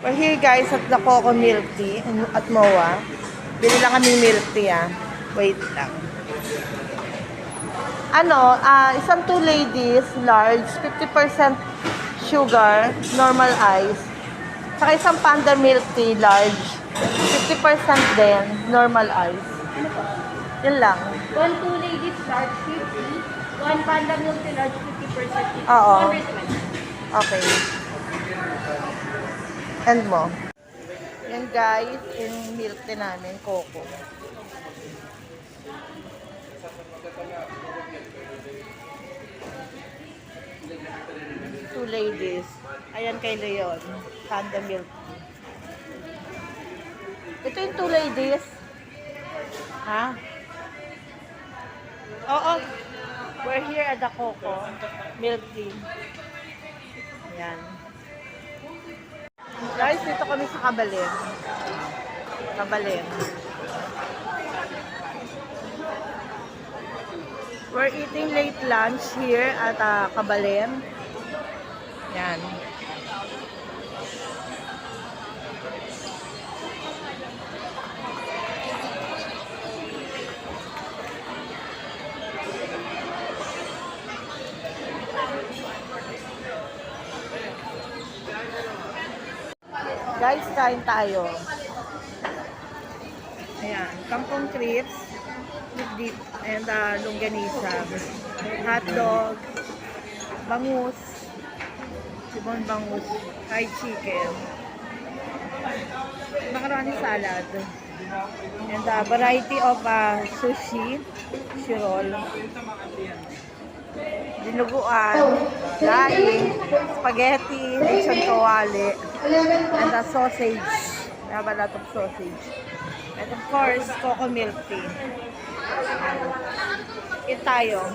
We're here guys at the Coco Milk Tea at MOA. Bili lang kami milk tea Wait lang. Isang 2 ladies, large, 50% sugar, normal ice. Saka isang panda milk tea, large, 50% din, normal ice. Yan lang. 1 2 ladies large 50, 1 panda milk tea large 50%. Oo. 120. Okay. And mo. Yan guys, yung milk tea namin, Coco. Two ladies. Ayan kay Leon. Panda milk tea. Ito yung 2 ladies. Ha? Oo. We're here at the Coco Milk Tea. Ayan. Guys, dito kami sa Kabalen. Kabalen. We're eating late lunch here at Kabalen. Yan. Guys, kain tayo. Ayan, kangkong crips with dip and longganisa, hotdog, bangus, sibon bangus, fried chicken, macaroni salad, and variety of sushi, shirol, dinuguan, daing, spaghetti, lechon kawali, and sausage. We have a lot of sausage. And of course, coco milk tea. Eat tayo.